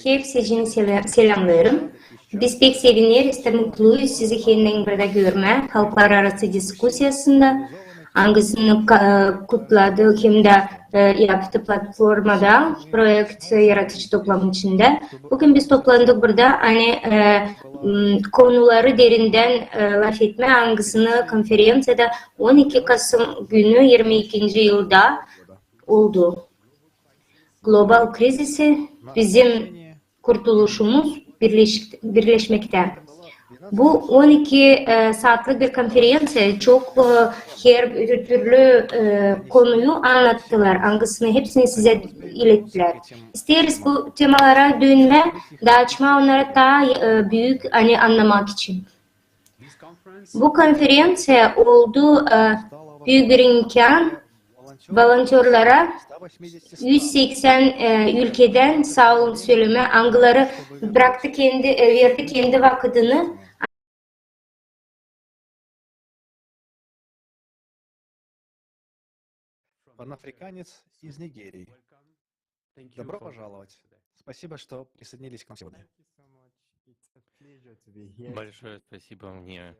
Hepsini selamlıyorum. Biz pek seviniyoruz da mutluyuz sizi yeniden burada görmek. Halklar arası diskusiyasında hangisini kutladı hem de yaptı platformada proje yaratıcı toplum içinde. Bugün biz toplandık burada hani konuları derinden laf etme hangisini konferansiyada 12 Kasım günü 22. yılda oldu. Global krizisi bizim kurtuluşumuz birleşmekte. Bu 12 saatlik bir konferansı çok her türlü konuyu anlattılar. Hangisini hepsini size ilettiler. İsteriz bu temalara dönme, da açma onları daha büyük anlamak için. Bu konferans oldu büyük bir imkan volontörlere 180 ülkeden sağ olun söyleme angıları bıraktı verdi kendi vakitini. Панафриканец из Нигерии. Добро пожаловать. Спасибо, что присоединились к нам сегодня. Большое спасибо, мне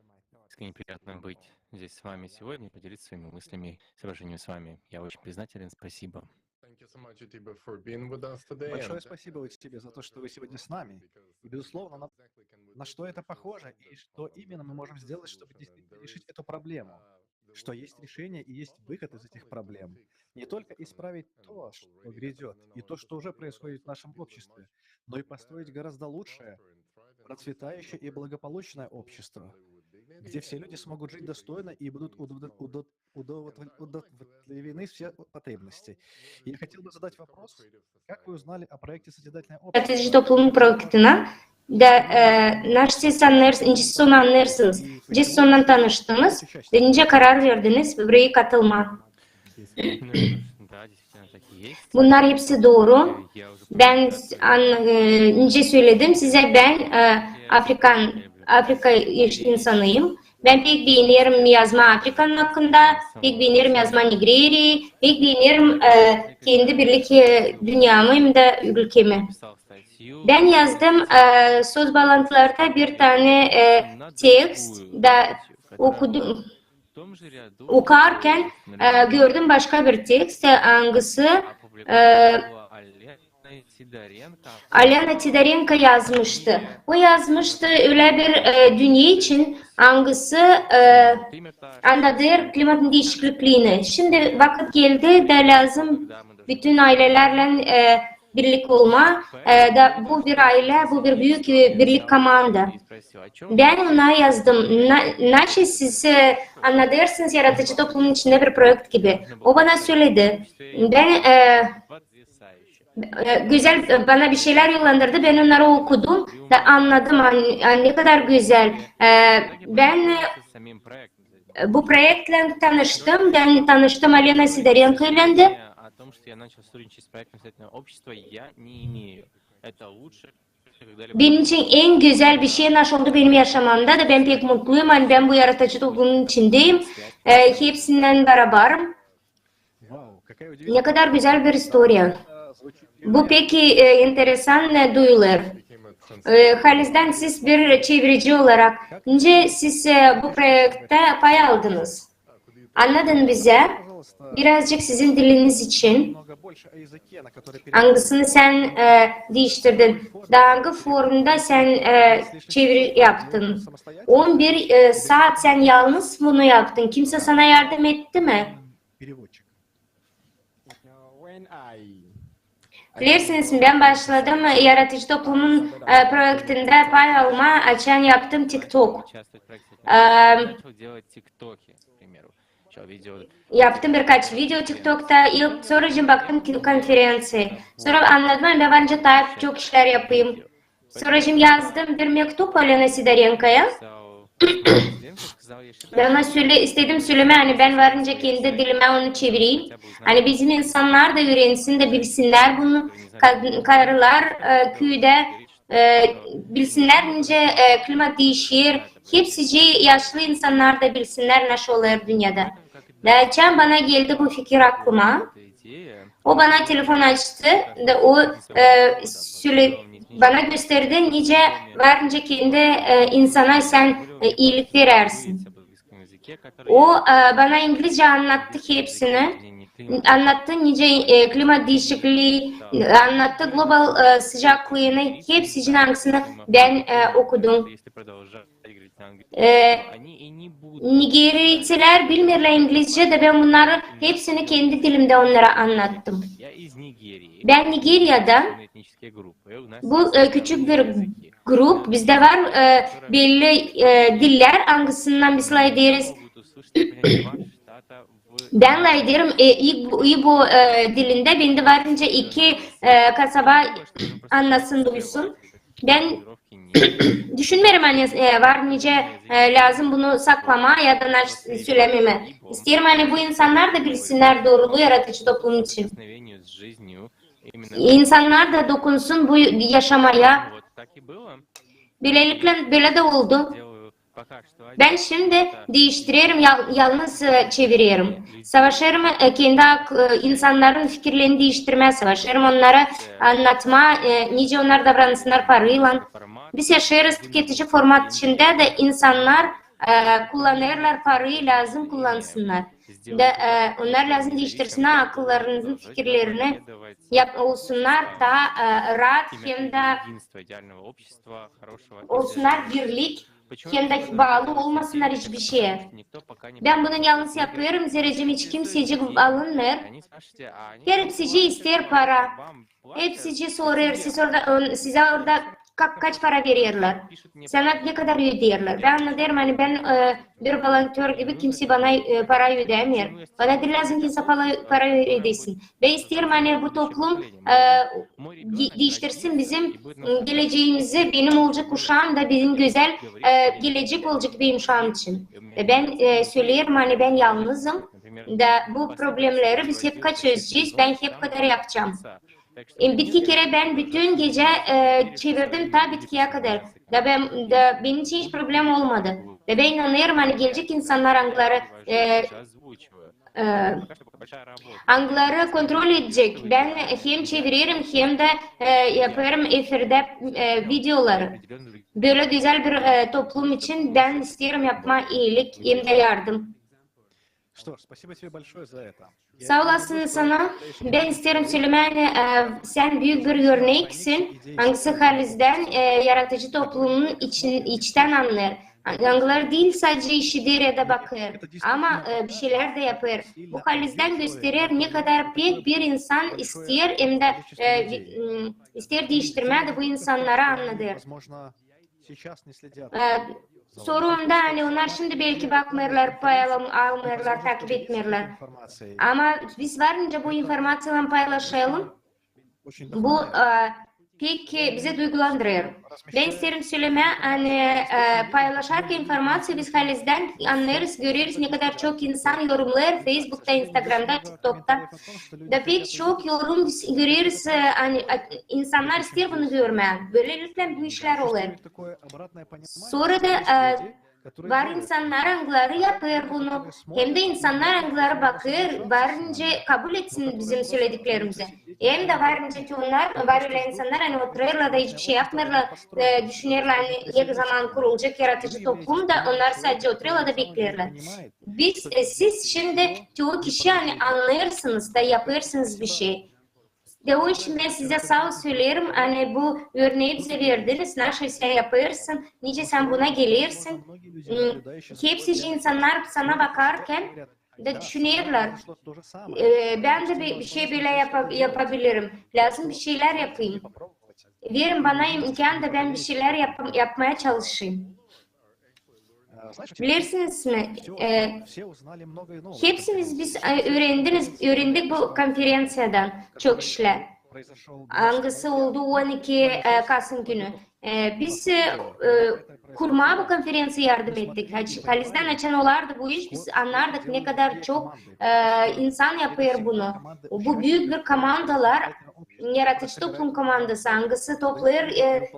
искренне приятно быть здесь с вами сегодня, поделиться своими мыслями, соображениями с вами. Я очень признателен, спасибо. Большое спасибо тебе за то, что вы сегодня с нами. И, безусловно, на что это похоже и что именно мы можем сделать, чтобы действительно решить эту проблему. Что есть решение и есть выход из этих проблем. Не только исправить то, что грядет, и то, что уже происходит в нашем обществе, но и построить гораздо лучшее, процветающее и благополучное общество, где все люди смогут жить достойно и будут удовлетворены все потребности. Я хотел бы задать вопрос, как вы узнали о проекте «Созидательное общество»? Yaratıcı toplumun projektine de siz anlarsınız. Siz sondan tanıştınız. Deyince karar verdiniz buraya katılma. Bunlar hepsi doğru. Ben önce söyledim size ben Afrika insanıyım. Ben pek beğenirim yazma Afrika'nın hakkında, pek beğenirim yazma Nigerya'yı, pek beğenirim kendi birlik dünyamı hem de ülkemi. Ben yazdım söz bağlantılarda bir tane tekst da okudum. Okurken gördüm başka bir tekst hangisi Alena Tidarenko yazmıştı. O yazmıştı öyle bir dünya için hangisi anladır klimatın değişikliğini. Şimdi vakit geldi de lazım bütün ailelerle birlik olma. Da bu bir aile, bu bir büyük birlik komanda. Ben ona yazdım. Nasıl siz anlatırsınız yaratıcı toplumun içinde bir projekt gibi. O bana söyledi. Ben güzel bana bir şeyler yollandırdı. Ben onları okudum da anladım ne kadar güzel. Ben bu projektle tanıştım. Ben tanıştım Alena Sidarenko ile. Benim için en güzel bir şey nasıl oldu benim yaşamamda da ben pek mutluyum. Ben bu yaratıcı toplumun içindeyim. Hepsinden beraberim. Ne kadar güzel bir historia. Bu peki enteresan duyulur. Halis'ten siz bir çevirici olarak önce siz bu projekte pay aldınız. Anladın bize birazcık sizin diliniz için hangisini sen değiştirdin? Daha hangi formda sen çeviri yaptın? 11 saat sen yalnız bunu yaptın. Kimse sana yardım etti mi? Bilirsiniz ben başladım yaratıcı toplumun projektinde pay alma açan yaptım TikTok. Yaptım birkaç video TikTok'ta. Sonra baktım konferansı. Sonra anladım ben bence daha çok işler yapayım. Sonra yazdım bir mektup Alena Sidarenko'ya. Ben ona istedim söyleme ben varınca kendi dilime onu çevireyim. Bizim insanlar da öğrensin de bilsinler bunu. Karılar köyde bilsinler önce klimat değişir. Hepsi yaşlı insanlar da bilsinler nasıl olur dünyada. Derken bana geldi bu fikir aklıma. O bana telefon açtı ve bana gösterdi nice varınca kendi insana sen iyilik verersin. O bana İngilizce anlattı hepsini. Anlattı nice klima değişikliği, anlattı global sıcaklığını, hepsinin hangisini ben okudum. Nigeriyeciler bilmirler İngilizce de ben bunları hepsini kendi dilimde onlara anlattım. Ben Nigerya'dan, bu küçük bir grup, bizde var belli diller, hangisinden biz deriz. Ben derim İbo dilinde, bende varınca iki kasaba anlasın, duysun. Ben düşünmüyorum hani var nice lazım bunu saklama ya da söylememe. İsterim hani bu insanlar da bilsinler doğruluğu yaratıcı toplum için. İnsanlar da dokunsun bu yaşamaya. Böylelikle böyle de oldu. Ben şimdi değiştiriyorum, yalnız çeviriyorum. Savaşırım kendi insanların fikirlerini değiştirmeye savaşırım. Onlara anlatma, nice onlar davranışlar parayla. Biz yaşıyoruz tüketici format içinde de insanlar kullanırlar, parayı lazım kullansınlar. Onlar lazım değiştirsinler akıllarının fikirlerini olsunlar daha rahat hem de olsunlar birlik. Hem de bağlı olmasınlar hiçbir şeye. Ben bunu yalnız yapıyorum. Zerrecim hiç kimseci alınmıyor. Hepsici ister para. Hepsici soruyor. Size orada kaç para veriyorlar? Sana ne kadar ödüyorlar? Ben anladım hani ben bir volontör gibi kimse bana para ödemiyor. Bana da lazım kimse para ödesin. Ben isterim hani bu toplum değiştirsin bizim geleceğimizi, benim olacak kuşağım da bizim güzel gelecek olacak benim kuşağım için. Ben söylüyorum hani ben yalnızım da bu problemleri biz hep çözeceğiz. Ben hep kadar yapacağım. Bir kere ben bütün gece çevirdim ta bitkiye kadar. Benim için hiç problem olmadı. Ve ben inanıyorum hani gelecek insanlar angları kontrol edecek. Ben hem çeviririm hem de yaparım efirde videoları. Böyle güzel bir toplum için ben isterim yapma iyilik hem de yardım. Sağ olasın sana. Ben isterim söylemeni, sen büyük bir örneksin. Hangisi halizden yaratıcı toplumun içten anlar. Anglar değil sadece işidir ya da bakır ama bir şeyler de yapar. Bu halizden gösterir ne kadar pek bir insan ister hem de ister değiştirmeye de bu insanlara anladır. Sorunda hani onlar şimdi belki bakmıyorlar, almıyorlar, takip etmiyorlar. Ama biz varınca bu informasyonu paylaşalım. Bu pek bize duygulandırıyor. Ben isterim söyleme hani paylaşarken informasyon biz halizden anlarız, görürüz ne kadar çok insan yorumlar Facebook'ta, Instagram'da, TikTok'ta. Da pek çok yorum görürüz hani insanlar ister bunu görmeye. Böylelikle bu işler olur. Sonra da var insanlar angları yapıyor bunu. Hem de insanlar angları bakıyor, varınca kabul etsin bizim söylediklerimizi. Hem de varınca ki onlar, var öyle insanlar hani oturuyorlar da hiçbir şey yapmıyorlar, düşünüyorlar hani ne zaman kurulacak yaratıcı toplum da onlar sadece oturuyorlar da bekliyorlar. Siz şimdi çoğu kişi hani anlıyorsunuz da yapıyorsunuz bir şey. De o için ben size sağ ol söylerim. Hani bu örneği bize verdiniz. Nasıl sen yapıyorsun? Nice sen buna gelirsin. Hepsi insanlar sana bakarken de düşünüyorlar. Ben de bir şey böyle yapabilirim. Lazım bir şeyler yapayım. Verin bana imkan da ben bir şeyler yapmaya çalışayım. Bilirsiniz mi? Hepsimiz biz öğrendik bu konferansiyadan çok işler. Hangisi oldu 12 Kasım günü. Biz kurmaya bu konferansı yardım ettik. Halizden açan olardı bu iş. Biz anlardık ne kadar çok insan yapıyor bunu. Bu büyük bir komandalar, yaratıcı toplum komandası. Hangisi toplar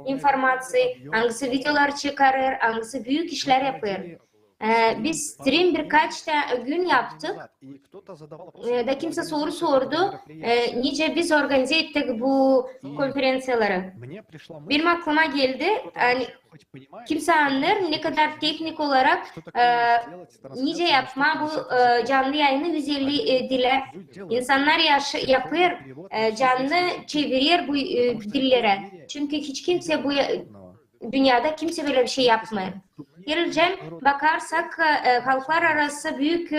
informasyayı, hangisi videolar çıkarır, hangisi büyük işler yapıyor. Biz stream birkaç gün yaptık. И кто-то задавал Da kimse soru sordu. Nice biz organize ettik bu konferansiyaları. Мне пришла мысль, Benim aklıma geldi. Yani хоть понимаешь, kimse anlar ne kadar teknik olarak что такое сделать nice трансляцию на yapma bu 150 языков. canlı yayını 150 dile. Люди делают İnsanlar yapır, canlı çevirir bu dillere. Çünkü hiç kimse bu трудного. dünyada kimse böyle bir şey yapmıyor. Ayrıca bakarsak halklar arası büyük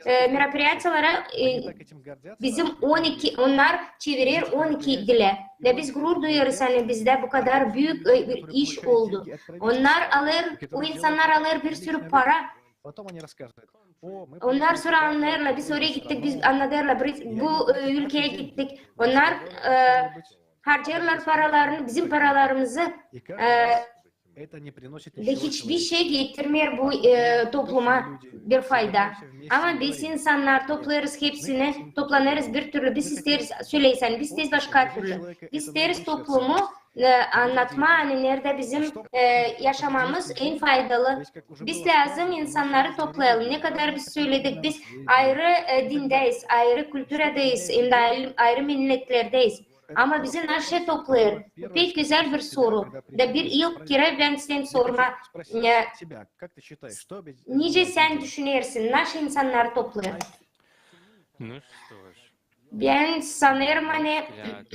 merapiriyatlara Они так этим гордятся. bizim 12, onlar çevirir 12 dile. Ve biz gurur duyuyoruz hani bizde bu kadar büyük bir iş oldu. Onlar alır, o insanlar alır bir sürü para. Потом они рассказывают: о, мы Onlar sonra anlarlar, biz oraya gittik, biz anlatırlar, bu ülkeye gittik. Onlar harcarlar paralarını, bizim paralarımızı И каждый раз это не приносит ve ничего hiçbir человеческому. şey getirmiyor bu topluma bir fayda. Ama biz insanlar toplarız hepsini, toplanırız bir türlü, biz isteriz, söyleysen, biz isteriz başka türlü. Biz isteriz toplumu anlatma, hani nerede bizim yaşamamız en faydalı. Biz lazım insanları toplayalım. Ne kadar biz söyledik, biz ayrı dindeyiz, ayrı kültüredeyiz, ayrı milletlerdeyiz. Ama bizi nasıl toplar? Bu pek güzel bir soru. Ve bir ilk kere ben sen sorma. Спросить себя, как ты считаешь, что Nice sen düşünüyorsun? Nasıl insanları toplar? Ну что ж, Ben sanırım hani взгляд,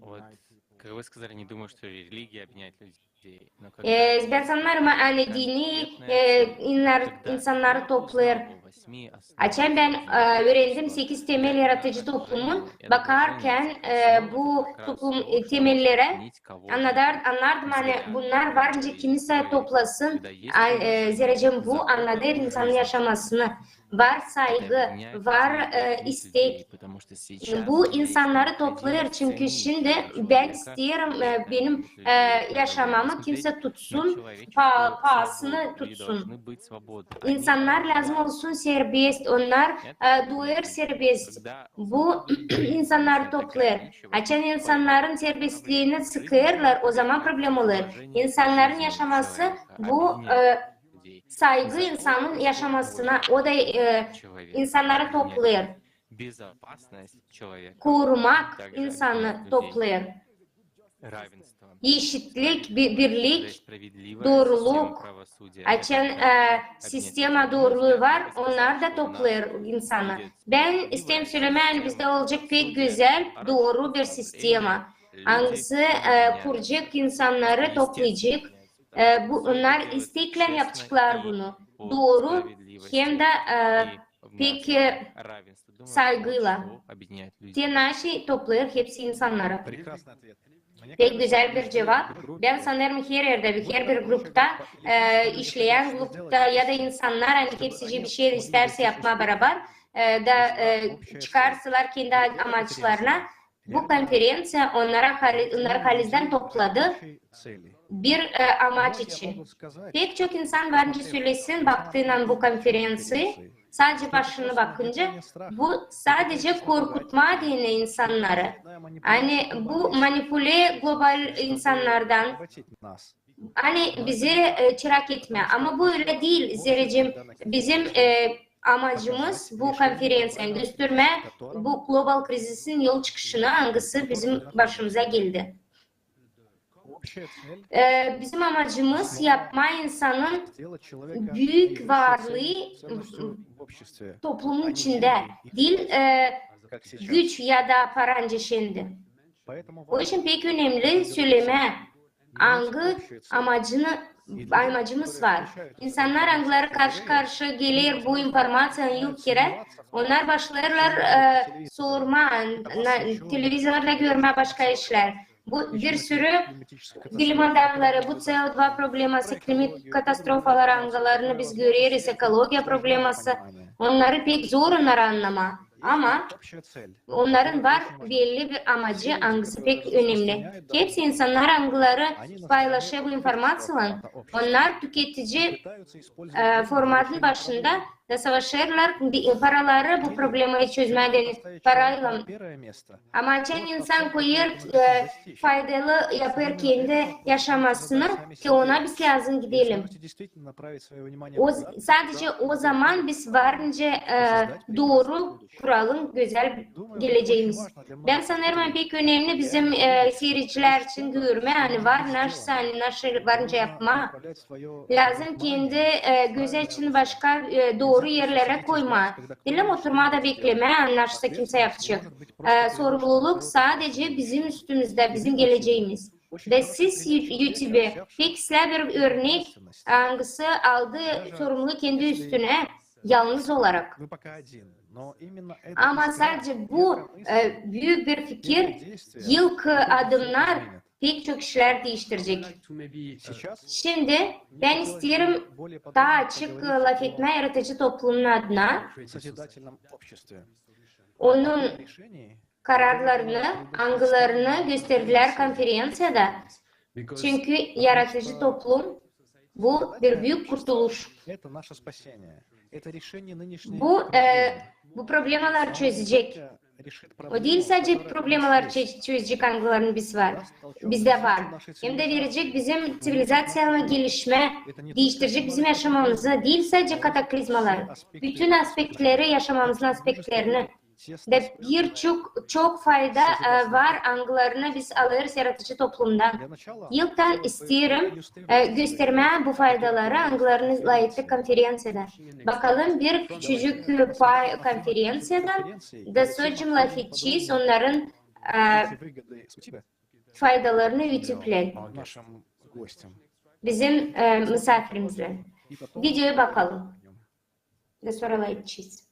вот, как вы сказали, не думаю, что религия объединяет людей. Но когда ben sanırım hani dini insanları toplar. Açan ben öğrendim 8 temel yaratıcı toplumun bakarken bu toplum temellere anlardım hani bunlar varınca kimse toplasın zerrecem bu anladır insanın yaşamasını. Var saygı, var istek. Bu insanları toplar çünkü şimdi ben isterim benim yaşamamı kimse tutsun, pahasını tutsun. İnsanlar lazım olsun serbest, onlar duyar serbest. Bu insanları toplar. Açan insanların serbestliğini sıkırlar, o zaman problem olur. İnsanların yaşaması bu saygı insanın yaşamasına, o da insanları toplar. Korumak insanı toplar. Eşitlik, birlik, doğruluk, açan sistema doğruluğu var, onlar da toplar insanı. Ben istem söylemeyen bizde olacak pek güzel, doğru bir sistema. Hangisi kuracak insanları toplayacak. Onlar istekler yapacaklar bunu. Doğru hem de pek saygıyla. Tenaşi toplar hepsi insanlara. Прекрасный ответ. Мне Pek güzel bir cevap. Ben sanırım her yerde, her bir grupta, işleyen grupta ya da insanlar hani hepsi bir şey isterse yapma beraber da çıkarsalar kendi amaçlarına. Bu konferansiya onları halizden topladı bir amaç için. Pek çok insan bence söylesin baktığından bu konferansiyı, sadece başına bakınca bu sadece korkutma diyene insanları. Hani bu manipüle global insanlardan hani bizi çırak etme. Ama bu öyle değil Zerrecim. Bizim amacımız bu konferansiyanı gösterme, bu global krizisin yol çıkışını hangisi bizim başımıza geldi. Bizim amacımız yapma insanın büyük varlığı toplumun içinde değil güç ya da paranca şimdi. O için pek önemli söyleme hangi amacımız var. İnsanlar hangileri karşı karşı gelir bu informasyon yok kere onlar başlarlar sorma, televizyonda görme başka işler. Bu bir sürü bilim adamları, bu CO2 probleması, klimat katastrofaları hangilerini biz görüyoruz, ekologiya probleması. Onları pek zor onları anlama. Ama общая цель. onların var belli bir amacı, hangisi pek önemli. Hepsi insanlar hangileri paylaşıyor bu informasyonu. Onlar tüketici Пытаются использовать formatın başında da savaşırlar, paraları bu problemi çözmeden parayla. первое место. Amaçan insan koyur, faydalı yapar kendi yaşamasını ki ona biz lazım gidelim. Можете действительно направить свое внимание O, куда-то, sadece o zaman biz varınca doğru kuralım, güzel geleceğimiz. Ben sanırım pek önemli bizim seyirciler için görme, hani var nasıl varınca yapma. направлять свое Lazım kendi göze için başka doğru yerlere koyma. Dilim oturmada bekleme, anlaşsa kimse yapacak. Sorumluluk sadece bizim üstümüzde, bizim geleceğimiz. Ve siz YouTube'e fiksle bir örnek hangisi aldı sorumluluğu kendi üstüne yalnız olarak. Вы пока один, но именно это Ama sadece bu büyük bir fikir, ilk adımlar pek çok işler değiştirecek. сейчас Şimdi ben isterim более подробно daha açık laf etme yaratıcı toplumun adına в созидательном обществе. onun Решений kararlarını, angılarını gösterdiler konferansiyada. Çünkü yaratıcı toplum bu bir büyük kurtuluş. это наше спасение. Это решение нынешней Bu bu problemler çözecek. решит O değil sadece problemler çözecek angıların bizde var. Hem de verecek bizim sivilizasyonel gelişme, değiştirecek bizim yaşamamızı, değil sadece kataklizmalar. Bütün aspektleri, yaşamamızın aspektlerini. Ve çok fayda var angılarını biz alırız yaratıcı toplumdan. Для начала Yıldan isterim gösterme bu faydaları angılarını layıklı konferansiyada. Bakalım bir küçücük konferansiyada da sözcüm laf edeceğiz onların эти выгоды. Спасибо faydalarını YouTube'le. нашим гостям. Bizim misafirimizle. И потом Videoya bakalım. Ve sonra laf edeceğiz.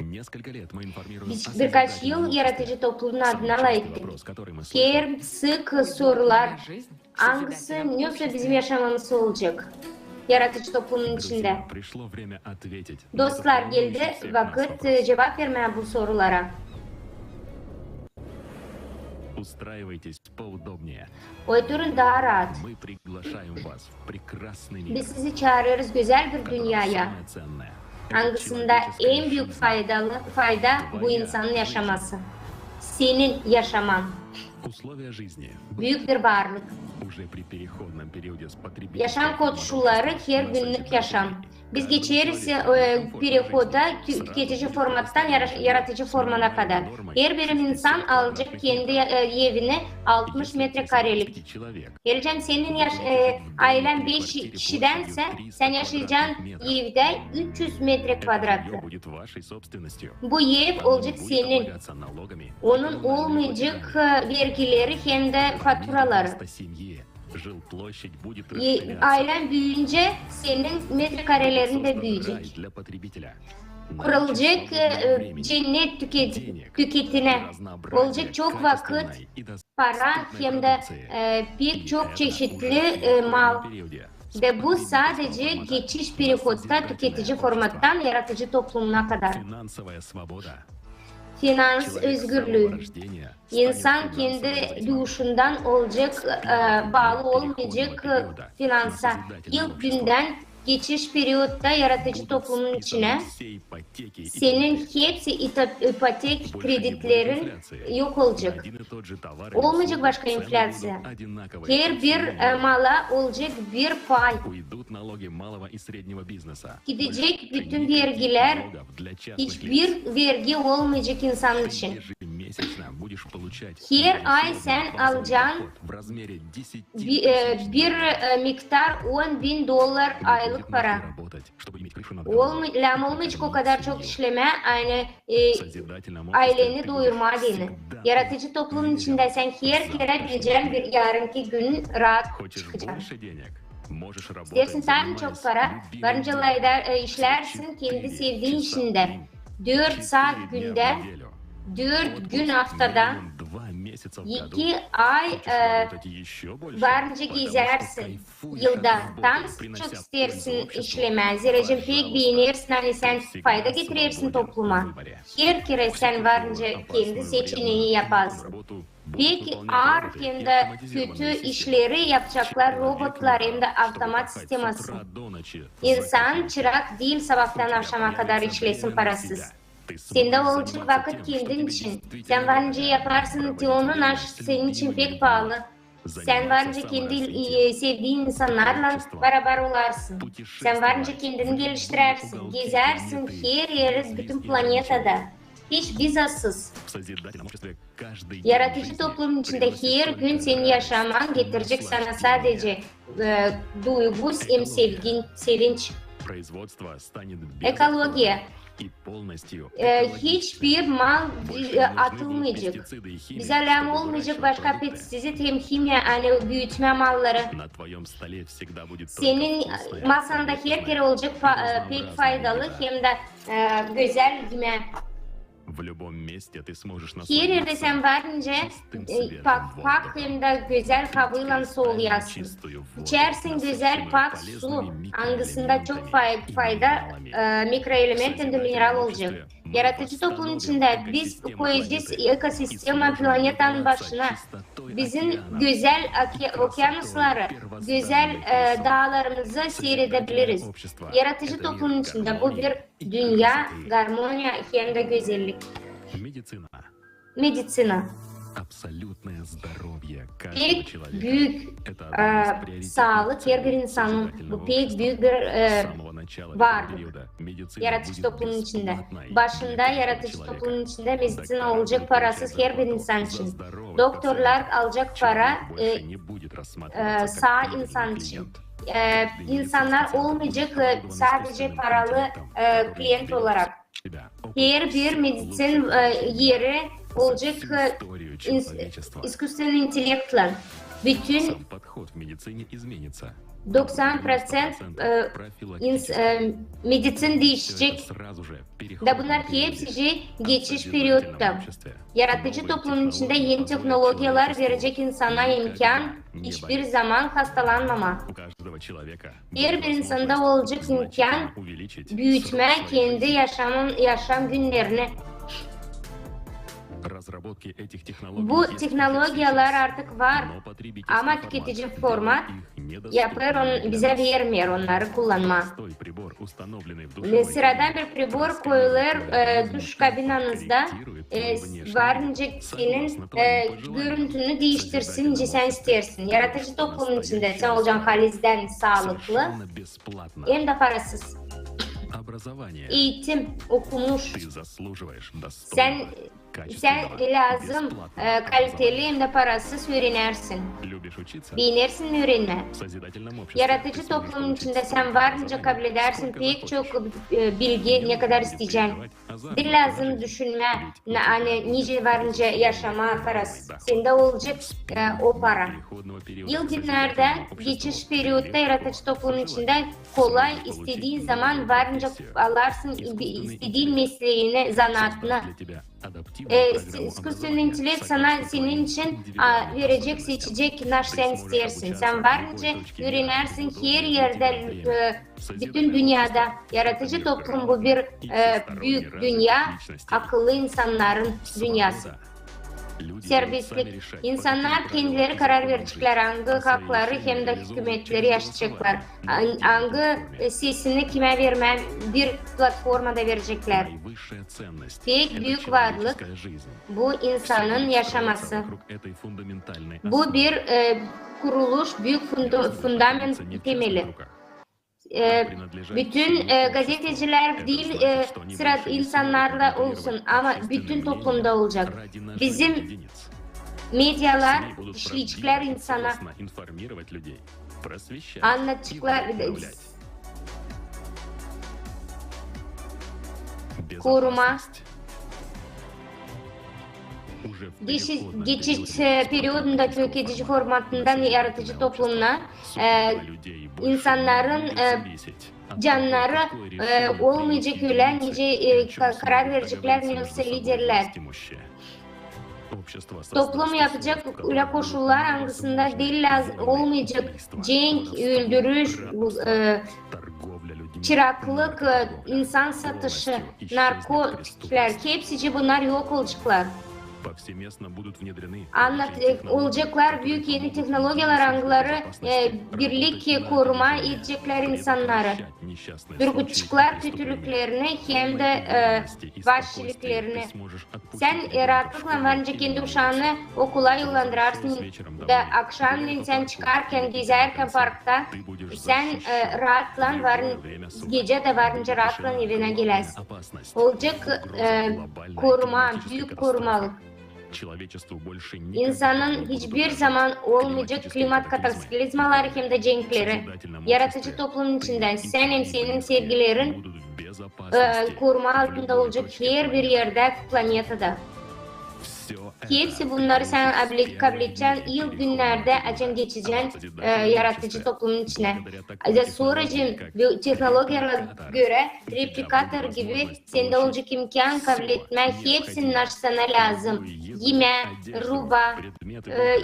Nесколько лет мы информируем Biz birkaç yıl yaratıcı toplumun adına layıktık. вопрос, который мы слышим. Her sık sorular hangisi neyse bizim yaşamamız olacak. Yaratıcı toplumun içinde. Друзья, пришло время ответить на Dostlar этот geldi волнующий всех нас vakit вопрос. cevap vermeye bu sorulara. Устраивайтесь поудобнее. Oturun daha rahat. Мы приглашаем вас в прекрасный мир. Biz sizi çağırıyoruz güzel bir в котором dünyaya. самое ценное — это Hangisinde человеческая en büyük жизнь. fayda bu insanın yaşaması. Senin yaşaman. Условия жизни Büyük bir varlık. уже при переходном периоде с потребительского Yaşam koşulları her günlük yaşam. Biz geçeriz periyoda tüketici formattan yaratıcı formana kadar. Her bir insan alacak kendi evini 60 metrekarelik. человек. Geleceğim senin ailen 5 kişidense sen yaşayacağın evde 300 metre Это kvadratlı. жилье будет вашей собственностью. Bu ev Оно olacak будет senin. облагаться налогами, Onun которые мы olmayacak платим. vergileri hem de faturaları. Вместо семьи жилплощадь будет расширяться. Ailen büyüyünce senin metrekarelerin de büyüyecek. Рай для потребителя. Kurulacak Свободного времени, cennet денег, tüketine. разнообразия, Olacak çok vakit, качественной и доступной para hem de продукции. pek И çok это çeşitli уже в переходном mal. периоде. Ve bu sadece geçiş periyotta tüketici formattan yaratıcı toplumuna kadar. Финансовая свобода. Finans Человек с самого özgürlüğü. рождения İnsan станет kendi финансово независимым. doğuşundan olacak, bağlı olmayacak finansa. İlk günden geçiş periyotta yaratıcı Будут toplumun içine списаны все ипотеки и senin кредиты. hepsi ipotek Больше не будет kreditlerin инфляции. yok olacak. Один и тот же товар или Olmayacak услуга, başka цены enflasya. будут одинаковые Her по bir всему миру. mala olacak bir pay. Уйдут налоги малого и среднего бизнеса. Gidecek Больше bütün никаких vergiler, налогов для частных лиц. hiçbir vergi olmayacak insan Ты için. ежемесячно будешь получать Her ay безусловный sen базовый alacağın доход в размере 10 bir miktar $10.000 aylık para. Olmayacak o kadar çok işleme aynı aileni doyurma deni. Yaratıcı toplumun içinde sen her kere bileceğin bir yarınki gün rahat çıkacaksın. İstersin tabii çok para, varınca işlersin kendi sevdiğin işinde. 4 saat günde 4 gün haftada, Минимум 2 месяца в году. 2 ay Хочешь работать еще больше? varınca Потому что gezersin. кайфуешь Yılda от работы, tam принося çok пользу istersin обществу. işleme. Ziracım pek Пожалуйста. beğenirsin, hani sen Всегда fayda getirirsin свободен topluma. в выборе. Her kere sen varınca kendi seçeneği yaparsın. Peki ağır hem de kötü işleri yapacaklar robotlar hem de otomat sisteması. İnsan çırak değil sabahtan akşama kadar işlesin parasız. Sende olacak vakit kendin için. Sen varınca yaparsın, onun aşk senin için pek pahalı. Sen varınca kendi sevdiğin insanlarla beraber olarsın. Sen varınca kendini geliştirersin, gezersin her yeri, bütün planetada. Hiç vizasız. Yaratıcı toplumun içinde her gün senin yaşaman getirecek sana sadece duygu, hem sevgin, sevinç, ekoloji. Hiçbir mal atılmayacak. Bize alarm olmayacak başka pestisit hem kimya, yani büyütme malları. Senin masanda her kere olacak pek faydalı hem de güzel yemek. Her yerde sen varınca pak hem de güzel havayla soluyarsın. İçersin güzel pak su. Hangisinde çok fayda mikroelement hem de mineral olacak. Yaratıcı toplumun içinde biz koyacağız ekosistema planetanın başına. Bizim güzel okyanusları, güzel dağlarımızı seyredebiliriz. Yaratıcı toplumun içinde bu bir dünya, harmonya hem de güzellik. Medicina. Pek büyük sağlık her bir insanın, bu pek büyük bir varlık. Yaratıcı toplumun içinde. Başında yaratıcı toplumun içinde medicina olacak parasız her bir insan için. Doktorlar alacak para sağ insan için. İnsanlar olmayacak sadece paralı klient olarak. Her bir medicin yeri olacak искусственный интеллект'le. Bütün 90% medicin değişecek. Da bunlar hepsi geçiş periyotta. Yaratıcı toplumun içinde yeni teknolojiler verecek insana imkan, hiçbir zaman hastalanmama. Her bir insanda olacak imkan, büyütme kendi yaşam günlerini. Bu teknolojiler artık var ama tüketici format yapıyor, bize vermiyor onları kullanma. Sıradan bir pribor koyulur duş kabinanızda, varınca senin görüntünü değiştirsin, sen istersin. Yaratıcı toplumun içinde sen olacaksın halizden sağlıklı hem de parasız. Eğitim, okumuş. Sen lazım kaliteli hem de parasız öğrenersin. Beğenirsin öğrenme. Yaratıcı toplumun içinde sen varınca kabul edersin pek çok bilgi ne kadar isteyeceksin. Bir lazım düşünme, nice varınca yaşama parası. Sende olacak o para. Yıl günlerde geçiş periyotta yaratıcı toplumun içinde kolay istediğin zaman varınca alarsın istediğin mesleğini, zanaatını. İskусственный intelekt sana senin için verecek, seçecek naş sen istersin. Sen varınca öğrenersin her yerde, bütün dünyada. Yaratıcı toplum bu bir büyük dünya, akıllı insanların dünyası. Serbestlik. İnsanlar kendileri karar verecekler, hangi hakları hem de hükümetleri yaşayacaklar. Hangi sesini kime vermem bir platformada verecekler. Pek büyük varlık bu insanın yaşaması. Bu bir kuruluş, büyük fundament temeli. Bütün gazeteciler değil sıra insanlarla olsun ama bütün toplumda olacak. Bizim medyalar işleyecekler insana, anlatacaklar, koruma, geçiş periyodunda tüketici formatından yaratıcı toplumuna insanların canları olmayacak öyle nice karar verecekler neyse liderler. Toplum yapacak öyle koşullar hangisinde değil olmayacak cenk, öldürüş, çıraklık, insan satışı, narkotikler, hepsi bunlar yok olacaklar. Olacaklar büyük yeni teknolojiler hangileri birlik koruma edecekler insanları. Ürgütçükler kötülüklerini hem de vahşiliklerini. Sen rahatlıkla varınca kendi uşağını okula yollandırarsın da akşamleyin sen çıkarken gezerken parkta sen rahatla varın gece de varınca rahatla evine gelirsin. Olacak koruma, büyük korumalık. İnsanın hiçbir zaman olmayacak klimat kataklizmaları hem de cenkleri. Yaratıcı toplumun içinde sen hem senin sevgilerin koruma altında olacak her bir yerde planetada. Hepsi bunları sen kabul edeceksin, ilk günlerde açın geçeceksin yaratıcı toplumun içine. Sonracığım teknolojiye göre replikatör gibi sende olacak imkan kabul etmek hepsinin açsana lazım. Yeme, ruba,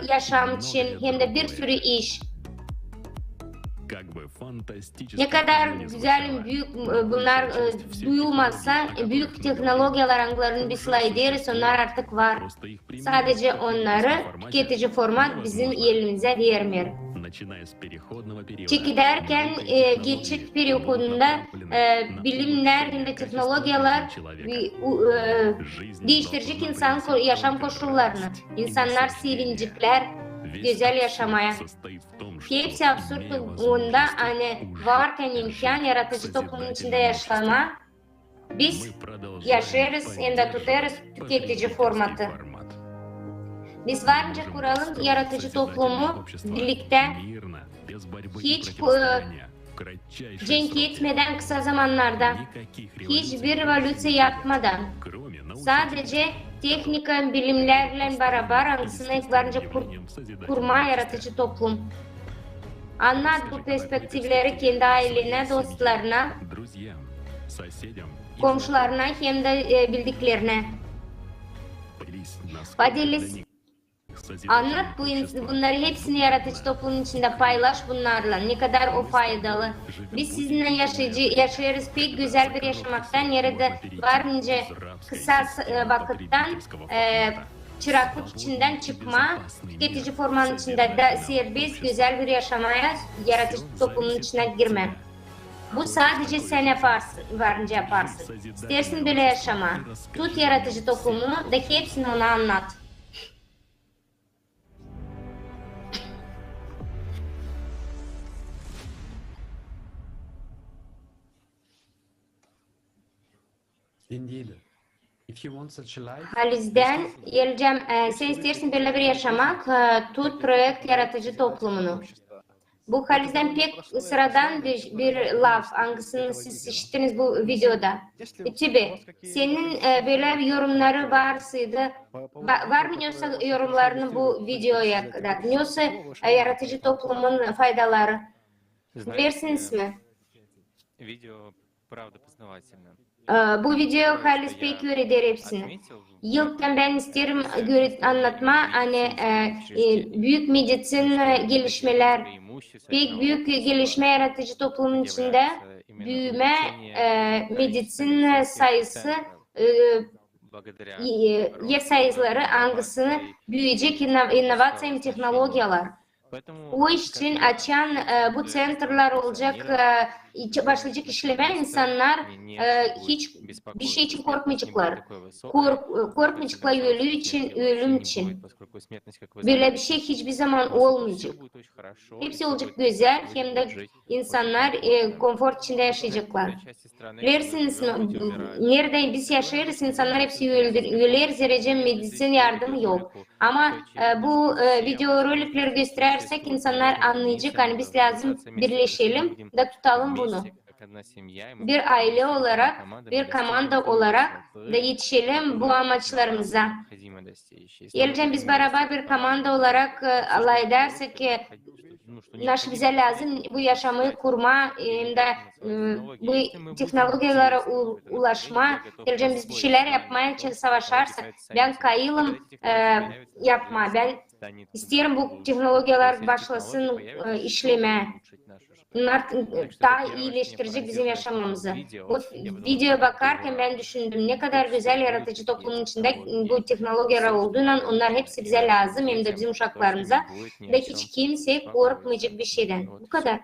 yaşam için hem de bir sürü iş. Ne kadar güzel büyük bunlar duyulmazsa büyük teknolojiler hangilerini biz ederiz onlar artık var. Sadece onları tüketici format bizim elimize vermiyor. Çekiderken geçit periyodunda bilimler hem de teknolojiler değiştirecek insan yaşam koşullarını. İnsanlar sevinecekler güzel yaşamaya. Hepsi absürt onda hani varken imkan yaratıcı toplumun içinde yaşama. Biz yaşarız hem de tutarız tüketici formatı. Biz varınca kuralım yaratıcı toplumu birlikte hiç cenk etmeden kısa zamanlarda hiçbir revolüsyon yapmadan sadece teknika bilimlerle beraber hangisine varınca kurma yaratıcı toplum. Anlat bu perspektifleri kendi ailene, dostlarına, komşularına hem de bildiklerine. Padeliz, anlat bunları hepsini yaratıcı toplumun içinde paylaş bunlarla. Ne kadar o faydalı. Biz sizinle yaşarız pek güzel bir yaşamaktan yerde varınca kısa vakitten çıraklık içinden çıkma, tüketici formanın içinde de serbest güzel bir yaşamaya yaratıcı toplumun içine girme. Bu sadece sen yaparsın, varınca yaparsın. İstersin böyle yaşama. Tut yaratıcı toplumunu da hepsini ona anlat. Haliz'den geleceğim. Sen istersin böyle bir yaşamak, tut projekt yaratıcı toplumunu. Bu Haliz'den pek sıradan bir laf, hangisini siz işittiniz bu videoda. Tabii, senin böyle yorumları var mı yoksa yorumlarını bu videoya kadar? Yoksa yaratıcı toplumun faydaları? Bilirsiniz mi? Видео правда познавательно. Bu video Halis pek öğretir hepsini. Yıldan ben isterim anlatma hani büyük medicin gelişmeler, pek büyük gelişme yaratıcı toplumun içinde büyüme medicin sayısı yer sayıları hangisini büyüyecek inovasyon teknolojiler. O için açan bu centerlar olacak, başlayacak işleme insanlar hiç bir şey için korkmayacaklar. Korkmayacaklar ölüm için. Böyle bir şey hiçbir zaman olmayacak. Hepsi olacak güzel, hem de insanlar konfor içinde yaşayacaklar. Bilirsiniz mi? Nerede biz yaşarız, insanlar hepsi ölür derece medicin yardımı yok. Ama bu video rolikleri gösterirsek insanlar anlayacak. Hani biz lazım birleşelim da tutalım bunu. Bir aile olarak, bir komanda olarak da yetişelim bu amaçlarımıza. Geleceğim biz beraber bir komanda olarak Allah ederse ki naşı bize lazım bu yaşamı kurma, hem de bu teknolojiyalara ulaşma. Geleceğim biz bir şeyler yapmaya için savaşarsak, ben kayılım yapma. Ben isterim bu teknolojiyalar başlasın işleme. Bunlar daha iyileştirecek bizim yaşamamızı. Bu videoya bakarken ben düşündüm ne kadar güzel yaratıcı toplumun içinde bu teknolojiler olduğundan onlar hepsi bize lazım hem de bizim uşaklarımıza ve hiç kimse korkmayacak bir şeyden. Bu kadar.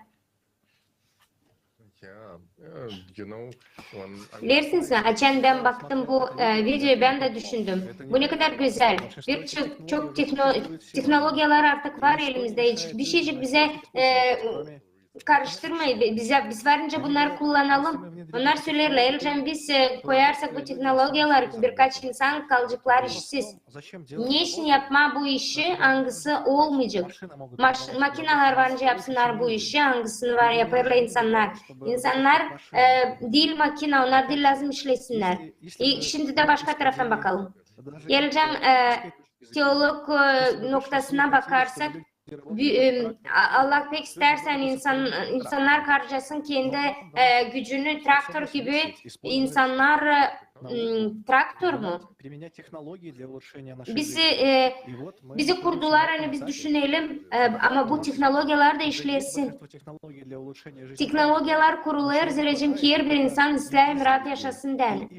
Bilirsiniz mi? Açan ben baktım bu videoyu ben de düşündüm. Bu ne kadar güzel. Çok teknolojiler artık var elimizde. Hiçbir şeycik bize karıştırmayın. Biz varınca bunları kullanalım. Onlar söylerler. Elcem biz koyarsak bu teknolojiler birkaç insan kalacaklar işsiz. Ne için yapma bu işi hangisi olmayacak? Makineler varınca yapsınlar bu işi hangisini var yaparlar insanlar. İnsanlar değil makine onlar değil lazım işlesinler. Şimdi de başka taraftan bakalım. Geleceğim teolog noktasına bakarsak Allah pek istersen insanlar harcasın kendi gücünü traktör gibi insanlar traktör mü? Bizi kurdular hani biz düşünelim ama bu teknolojiler de işlesin. Teknolojiler kurulur ziracım ki her bir insan İslam rahat yaşasın den.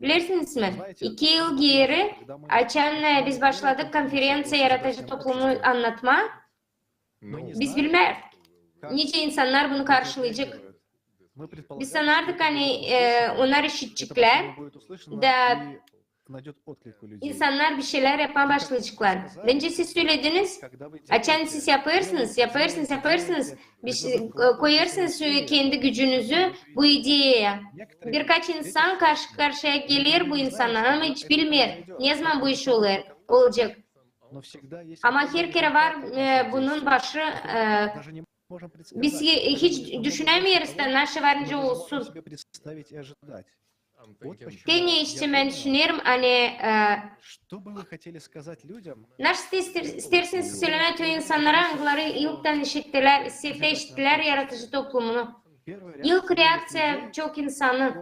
Bilirsiniz mi? 2 yıl geri açan biz başladık konferansiya yaratıcı toplumu anlatma. Biz bilmez. Nice insanlar bunu karşılayacak. Biz sanardık hani onlar işitecekler da insanlar bir şeyler yapmaya başlayacaklar. Bence siz söylediniz. Açan siz yaparsınız. Bir şey, koyarsınız kendi gücünüzü bu ideyaya. Birkaç insan karşı karşıya gelir bu insanlar ama hiç bilmiyor. Ne zaman bu iş olacak. Ama her kere var bunun başı biz hiç düşünemiyoruz da naşı varınca olsun. Ne için ben düşünüyorum hani nasıl isterseniz söylemek o insanlara hangileri ilkten işittiler, sefte işittiler yaratıcı toplumunu. İlk reaksiya çok insanın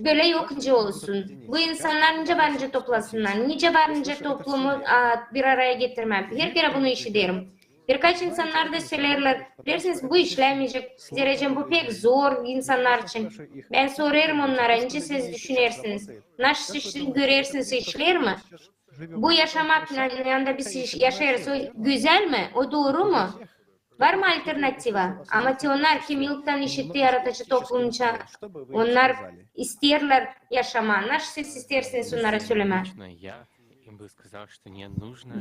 böyle yokça olsun. Bu insanlar nice varınca toplasınlar. Nice varınca toplumu bir araya getirmem. Her kere bunu işitiyorum. Birkaç insanlar da söylerler, bilirsiniz bu işlemeyecek. Ziracım bu pek zor insanlar için. Ben sorarım onlara, önce siz düşünürsünüz. Nasıl görürsünüz işler mi? Bu yaşamak yanında biz yaşarız, o güzel mi? O doğru mu? Var mı alternativa? Ama onlar kim ilkten işitti yaratıcı toplumunca, onlar isterler yaşama. Nasıl siz istersiniz onlara söyleme?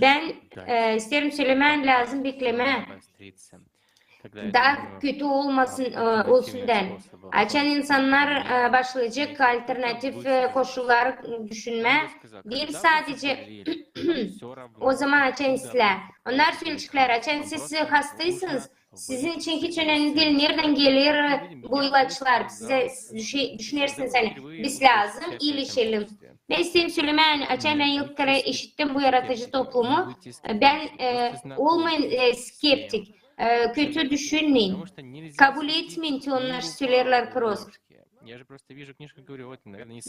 Ben isterim söylemen lazım bekleme. Daha kötü olsun den. Açan insanlar başlayacak alternatif koşullar düşünme. Değil sadece o zaman açan sizler. Onlar söyleyecekler. Açan siz hastayısınız. Sizin için hiç önemli değil. Nereden gelir bu ilaçlar? Size düşünürsünüz hani biz lazım iyileşelim. Ben istedim söylemeyen açan ben ilk kere işittim bu yaratıcı toplumu. Ben olmayın skeptik. Kötü düşünmeyin. Kabul etmeyin ki onlar söylerler prost.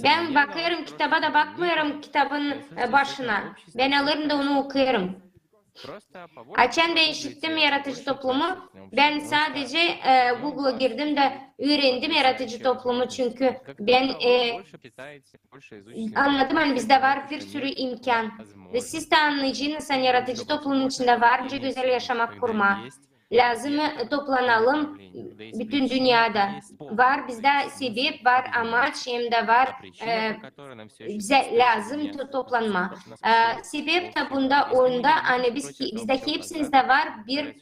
Ben bakarım kitaba da bakmıyorum kitabın başına. Ben alırım da onu okuyorum. Açan ben işittim yaratıcı toplumu. Ben sadece Google'a girdim de öğrendim yaratıcı toplumu çünkü ben anladım hani bizde var bir sürü imkan. Ve siz de anlayacağınız hani yaratıcı toplumun içinde varınca güzel yaşamak kurma. Lazım toplanalım bütün dünyada. Var bizde sebep var amaç hem de var bize lazım toplanma. Sebep de bunda onda hani bizde hepsimizde var bir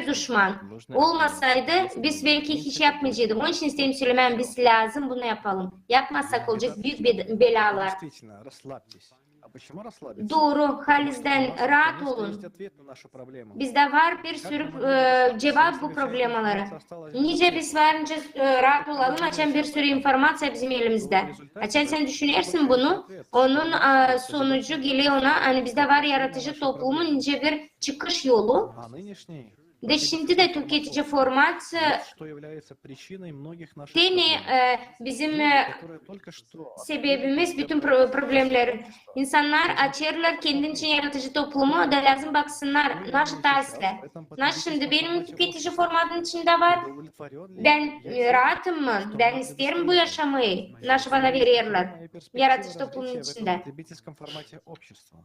düşman. Olmasaydı biz belki hiç yapmayacaktık. Onun için istedim söylemem biz lazım bunu yapalım. Yapmazsak olacak büyük belalar. Почему расслабиться? Doğru, Halis'den У нас rahat наконец-то olun. есть ответ на нашу проблему. Bizde var bir sürü cevap bu problemalara. Nice biz varınca rahat olalım, açan bir sürü informasiya bizim elimizde. Açan sen düşünüyorsun bunu, onun sonucu geliyor ona, hani bizde var yaratıcı toplumun nice bir çıkış yolu. А нынешний Ve şimdi de tüketici format что является причиной многих наших değil mi проблем, bizim которые только что sebebimiz bütün problemlerin. İnsanlar açarlar kendin için yaratıcı toplumu da lazım baksınlar. Nasıl tarzla. Nasıl şimdi benim tüketici formatın içinde var. удовлетворен ли Ben rahatım mı? Ben isterim bu yaşamayı. Nasıl bana veriyorlar. Yaratıcı toplumun içinde. потребительском формате общества.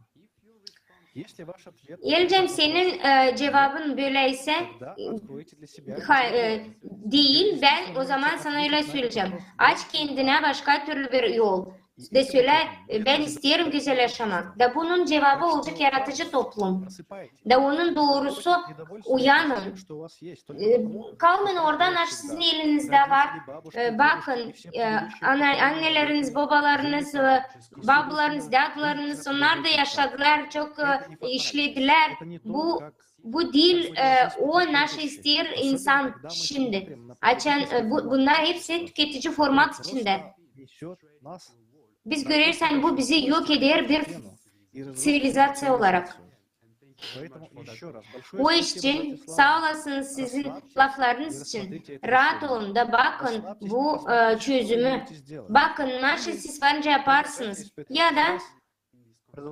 Если ваш ответ Yelcem senin cevabın böyleyse тогда откройте для себя değil, ben o zaman sana öyle söyleyeceğim. Aç kendine başka türlü bir yol. De söyle ben isterim güzel yaşamak. Da bunun cevabı olacak yaratıcı toplum. просыпайтесь. Da onun doğrusu uyanın. Что у вас есть, только Kalmayın oradan aç sizin elinizde var. Bakın anneleriniz, babalarınız, babalarınız, dadalarınız onlar da yaşadılar, çok işlediler. Bu değil, o nasıl ister insan şimdi. Açan, bunlar hepsi tüketici format içinde. Biz görürsen bu bizi yok eder bir sivilizasyon olarak. O için sağ olasınız sizin laflarınız için. Rahat olun da bakın bu çözümü. Bakın nasıl siz varınca yaparsınız. Ya da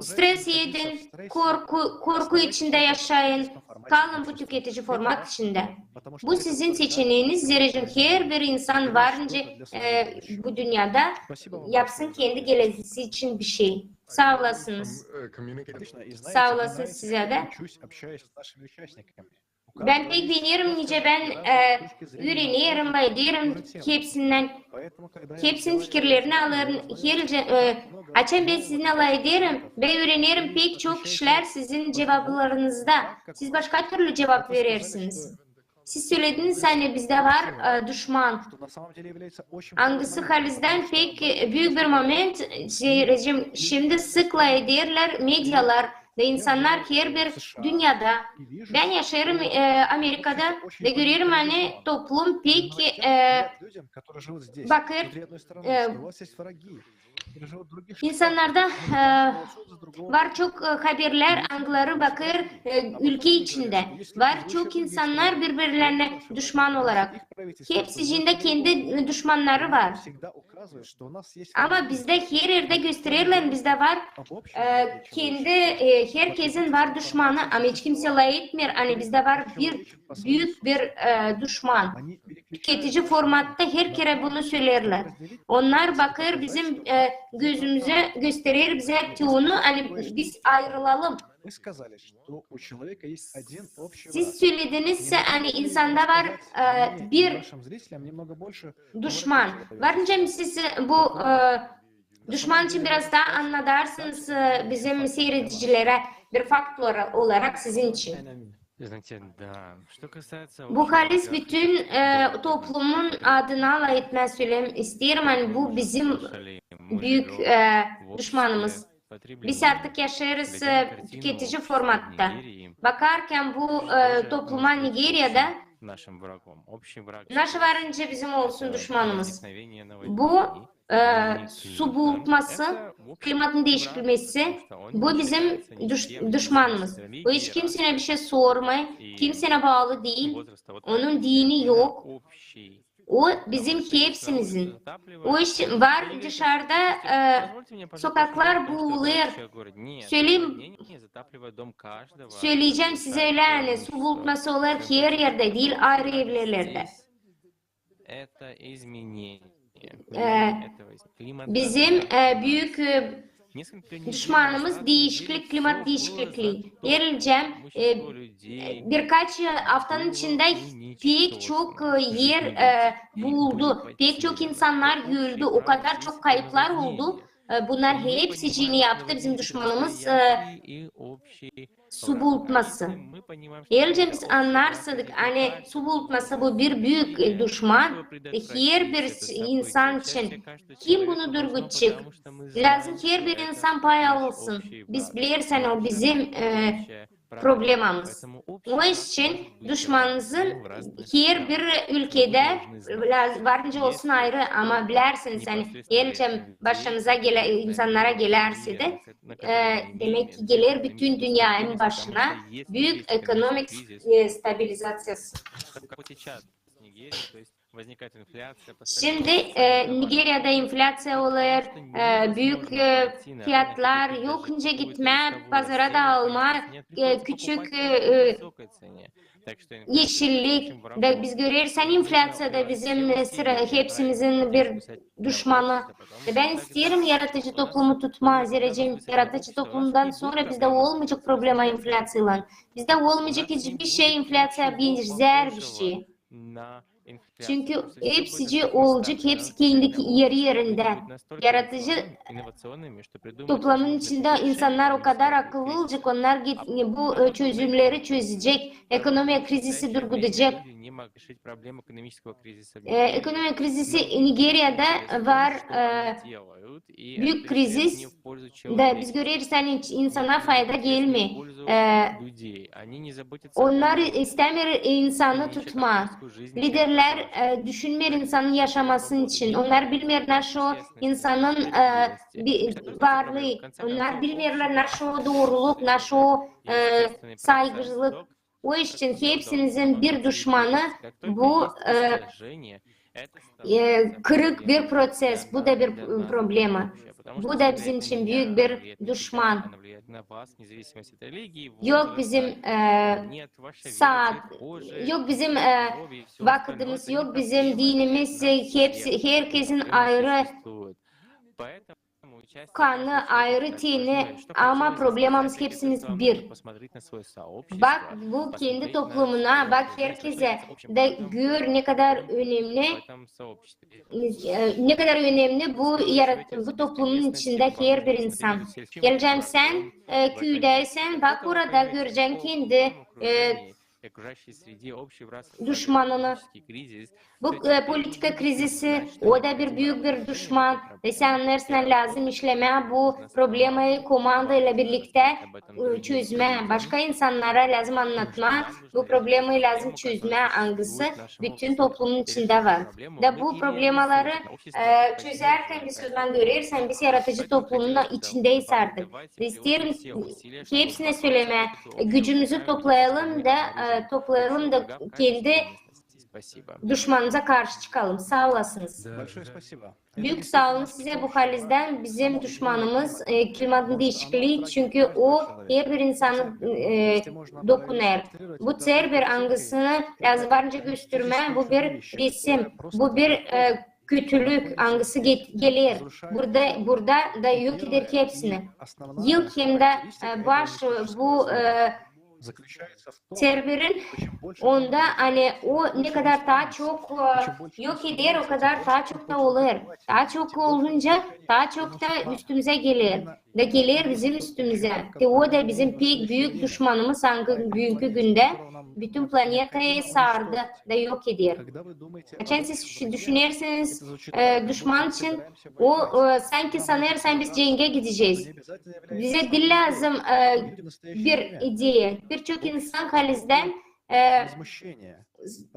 stres yedin, korku içinde yaşayın. Kalın bu tüketici format içinde. Bu sizin seçeneğiniz. Zira her bir insan varınca bu dünyada yapsın kendi geleceği için bir şey. Sağ olasınız. Sağ olasın size de. Ben pek biliyorum nice ben öğreniyorum ve ederim hepsinden. Hepsinin fikirlerini alırım. Açan ben sizin alay ederim ve öğrenirim pek çok kişiler sizin cevaplarınızda. Siz başka türlü cevap verirsiniz. Siz söylediniz hani bizde var düşman. Hangisi Halis'den pek büyük bir moment şimdi sıkla ederler medyalar ve insanlar her bir dünyada. Ben yaşıyorum Amerika'da ve görüyorum hani toplum pek bakır insanlarda var çok haberler angları bakır ülke içinde. Var çok insanlar birbirlerine düşman olarak. Hepsi içinde kendi düşmanları var. Ama bizde her yerde gösterirler bizde var kendi herkesin var düşmanı ama hiç kimse lay etmiyor. Hani bizde var bir büyük bir düşman. Tüketici formatta her kere bunu söylerler. Onlar bakır bizim gözümüze gösterir bize tüyünü hani biz ayrılalım. Siz söylediniz hani insanda var bir düşman. Varınca siz bu düşman için biraz daha anlatarsınız bizim seyredicilere bir faktör olarak sizin için. Bu Halis bütün toplumun adına layıkla söyleyeyim isterim. Hani bu bizim büyük düşmanımız. Biz artık yaşarız tüketici formatta. Bakarken bu topluma Nigerya'da nasıl varınca bizim olsun düşmanımız. Bu su bulutması, klimatın değiştirilmesi, bu bizim düşmanımız. Bu hiç kimsene bir şey sormuyor, kimsene bağlı değil, onun dini yok. O bizim hepsimizin. O iş var dışarıda sokaklar boğulur. Söyleyeceğim size öyle yani su bulutması olur her yerde değil ayrı evlerde. Bizim büyük düşmanımız değişiklik, klimat değişikliği. Yerileceğim birkaç haftanın içinde pek çok yer buldu. Pek çok insanlar öldü. O kadar çok kayıplar oldu. Bunlar Мы hepsi için понимаем, что yaptı вы bizim видите düşmanımız яркий и общий su враг. bulutması. Мы понимаем, что Eğer это biz общий враг, anlarsak и hani каждый su bulutması человек bu bir büyük усилия, düşman. чтобы Her предотвратить bir это insan событие. için Участие каждого kim человека bunu важно, durgutacak? потому что мы Lazım знаем, ki her что bir это insan pay наш alsın. общий Biz враг, bilirsen o наша bizim общая проблема. problemimiz. Поэтому общий O враг için может быть düşmanınızın разным в разных her странах. bir Но вы ülkede должны знать, varınca olsun если ayrı ama bilersiniz hani непосредственно geleceğim влияет на başınıza людей, это insanlara именно gelerse de влияет, на которые мы demek ki имеем gelir эффективную bütün экономическую dünyanın стабильность, потому başına что если büyük есть ekonomik экономический кризис, stabilizasyası. как вот сейчас в Нигерии, то есть возникает инфляция, Şimdi постоянно цены Nigerya'da enflasya oluyor, büyük fiyatlar Купить yok даже ince какое-то gitme, листовое pazara da растение alma, поесть нет, приходится küçük покупать его по высокой цене. Так что инфляция становится yeşillik общим da врагом. biz görürsen И нужно enflasya da прилагать bizim все sıra усилия для hepsimizin правильного bir развития düşmanı. общества, потому что Ben тогда isterim yaratıcı у нас toplumu tutma, тогда будет zerrecim высокое yaratıcı общество, у нас toplumdan не будет sonra bizde проблемы с olmayacak problema инфляцией. enflasyayla. Bizde У olmayacak нас не hiçbir будет şey enflasya ничего benzer bir похожего şey. на инфляцию, Çünkü потому что все будет hepsici абсолютно olacak, стабильно. hepsi Социальное kendi yeri общество yerinde. будет настолько Yaratıcı инновационными, что придумает toplumun возможно içinde решение insanlar o kadar экономического akıllı кризиса. olacak, onlar bu çözümleri çözecek, ekonomi krizisi durgutacak. Люди не могут решить проблему экономического кризиса в Ekonomi krizisi Nigerya'da var, büyük krizis da biz görürüz hani insana fayda gelmiyor. Onlar istemir insanı tutma. Liderler düşünmüyor insanın yaşaması için. Onlar bilmiyor nasıl insanın varlığı. Onlar bilmiyorlar nasıl doğruluk, nasıl saygısızlık. O için hepsinizin bir düşmanı bu kırık bir proses. Bu da bir problema. Bu da bizim için büyük bir düşman. Yok bizim saat, yok bizim vaktimiz, yok bizim dinimiz, hepsi, herkesin ayrı kanı, ayrı teni ama problemimiz hepsimiz bir. Bak bu kendi toplumuna, bak herkese de gör ne kadar önemli, bu toplumun içindeki her bir insan. Geleceğim sen köydeysen, bak orada göreceksin kendi düşmanını. Bu politika krizisi, o da bir büyük bir düşman. Ve sen anlarsın lazım işleme bu problemi komanda ile birlikte çözme. Başka insanlara lazım anlatma. Bu problemi lazım çözme angısı bütün toplumun içinde var. Da bu problemaları çözerken bir sözden görürsen biz yaratıcı toplumun içindeyiz artık. İsterim hepsine söyleme. Gücümüzü toplayalım da kendi düşmanımıza karşı çıkalım. Sağ olasınız. Большое спасибо. Büyük sağ olun size bu halinizden. Bizim düşmanımız klimanın değişikliği çünkü o her bir insanı dokunar. Bu her bir angısını lazım varınca gösterme. Bu bir resim. Bu bir kötülük angısı gelir. Burada da yok eder hepsini. Yılk hem de baş bu serverin onda hani o ne kadar daha çok yok eder o kadar daha çok da olur. Daha çok olunca daha çok da üstümüze gelir. Da gelir bizim üstümüze. O da bizim pek büyük düşmanımız bugünkü günde bütün planetayı sardı da yok eder. Geçen siz düşünürseniz düşman için o sanki sanırsan biz cenge gideceğiz. Bize dil lazım bir idea. Birçok insan halizden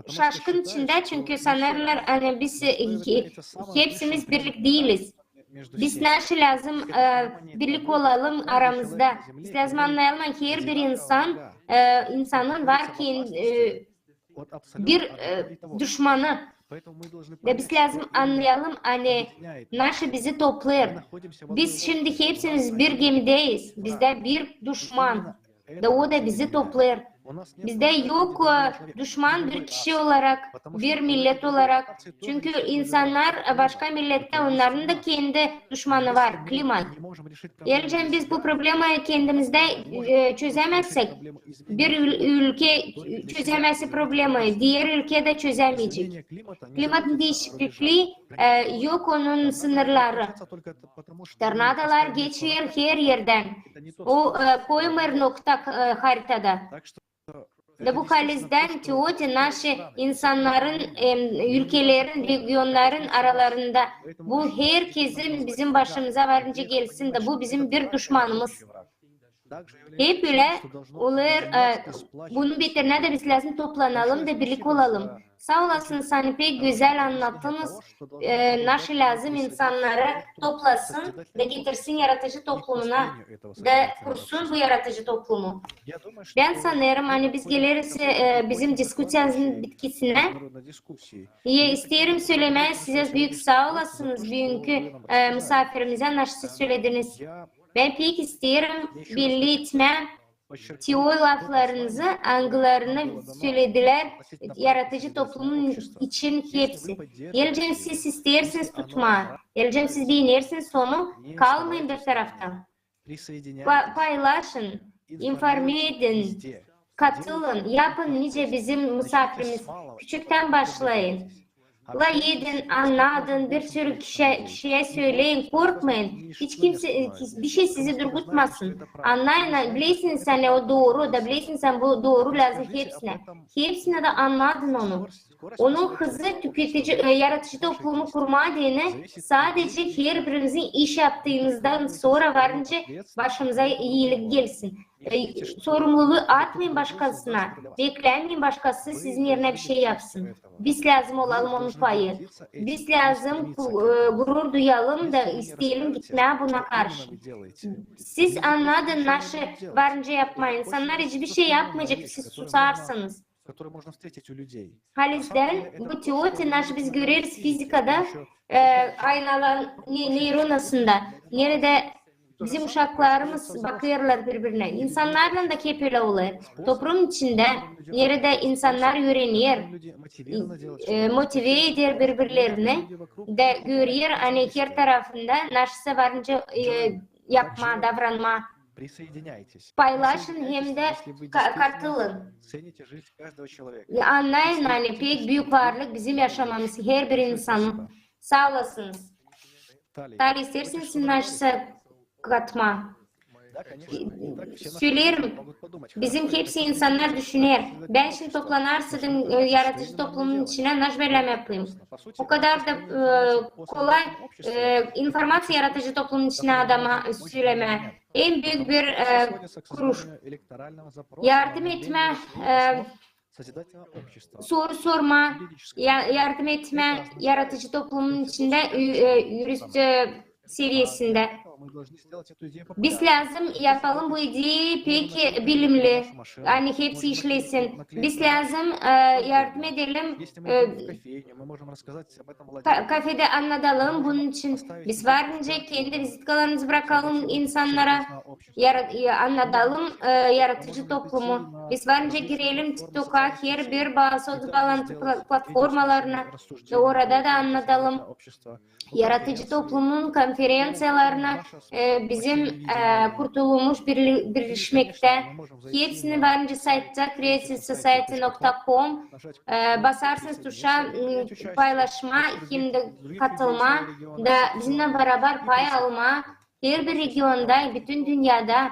şaşkın içinde çünkü sanırlar hani biz hepsimiz birlik değiliz. Biz nasıl lazım birlik olalım aramızda. Biz lazım anlayalım ki her bir insanın var ki bir düşmanı. Ve biz lazım anlayalım hani nasıl bizi toplar. Biz şimdi hepsimiz bir gemideyiz. Bizde bir düşman. Da o da bizi toplar. У нас нет Bizde конфликта yok индивидуального человека. düşman bir Любой kişi нации. olarak, Потому bir что millet у olarak. нации тоже Çünkü есть свой insanlar климат, başka millette который есть onların у da нас. kendi düşmanı Если var, мы klimat. не можем решить проблему Geleceğim для biz bu себя, problemi kendimizde можем решить çözemezsek, проблему bir изменения ülke только для çözemezse себя. problemi, diğer ülke de çözemeyecek. Изменение климата не Klimat зависит от değişikliği рубежа. yok onun Торнадо sınırları. случается только потому, что мы Tornadolar поставим geçiyor место на her yerden. Это не то, O что- koymer nokta haritada. Так что Ve это bu действительно kalizden то, что teoti naşı страны. insanların, ülkelerin, regionların aralarında Поэтому bu очень herkesin bizim başımıza varınca gelsin de bu bizim bir düşmanımız. Также Hep является öyle тем, что должно olur, объединять и сплачивать bunun bitirine de biz lazım toplanalım da birlik olalım. Sağ olasın Sani pek güzel anlattınız. Nasıl lazım insanları toplasın ve getirsin yaratıcı toplumuna da kursun bu yaratıcı toplumu. Я думаю, что Ben sanırım hani biz geliriz bizim diskusyamızın bitkisine. международной дискуссии. İsterim söylemeye size büyük sağ olasınız bugünkü misafirimize nasıl söylediniz. Я Ben pek isterim belli etme подчеркну, teori laflarınızı, angılarını söylediler yaratıcı toplumun için hepsi. Geleceğim siz isterseniz tutma. Geleceğim siz beğenirsiniz sonu kalmayın bir taraftan. присоединяйтесь, Paylaşın, informe edin, везде. katılın, yapın nice bizim misafirimiz. Küçükten başlayın. La yedin, anladın, bir sürü kişiye söyleyin, korkmayın. Hiç kimse, bir şey sizi durgutmasın. Anlayın, bilirsin sen o doğru da bilirsin sen bu doğru lazım hepsine. Hepsine de anladın onu. Onun hızı tüketici, yaratıcı toplumu kurma diyene sadece her birimizin iş yaptığımızdan sonra varınca başımıza iyilik gelsin. Sorumluluğu atmayın başkasına. Beklemeyin başkası sizin yerine bir şey yapsın. Biz lazım olalım onun payı. Biz lazım gurur duyalım da isteyelim gitmeye buna karşı. Siz anladın nasıl varınca yapmayın. İnsanlar hiçbir şey yapmayacak siz susarsanız. Которые можно встретить у людей. Halizden bu teori nasıl biz görürüz fizikada aynalan nöronasında. Nerede bizim uşaklarımız bakıyorlar birbirine. İnsanlarla da hep öyle olur. Toplum içinde nerede insanlar öğrenir, motive eder birbirlerini de görüyor. Hani her tarafında nasıl varınca yapma, davranma. Присоединяйтесь. Paylaşın hem de Если вы действительно katılın. цените жизнь каждого человека. Anlayın hani pek büyük varlık bizim yaşamamız her bir insanın. Sağ olasınız. Tal isterseniz nasıl katma. Да, конечно. И так все наши Söylerim. могут подумать, Bizim хорошо, hepsi это insanlar düşünür. Ben şimdi toplanarsam yaratıcı toplumun içine nasıl belirleme yapayım. O kadar da kolay informasyon yaratıcı toplumun içine adama söyleme. En büyük bir kuruş. Yardım etme, soru sorma, yardım etme yaratıcı toplumun içinde yürüyüş seviyesinde. Biz lazım yapalım bu ideyi peki bilimli. Yani hepsi işlesin. Biz lazım yardım edelim. Kafede anlatalım bunun için. Biz varınca kendi vizitkalarımızı bırakalım insanlara. Anlatalım yaratıcı toplumu. Biz varınca girelim TikTok'a, her bir bağımsız bağlantı platformalarına. Orada da anlatalım. Yaratıcı toplumun konferansiyalarına bizim kurtulmuş birleşmekte. Hepsini varınca saytta creativesociety.com basarsınız tuşa paylaşma, hem de katılma da bizimle beraber pay alma. Her bir regionda, bütün dünyada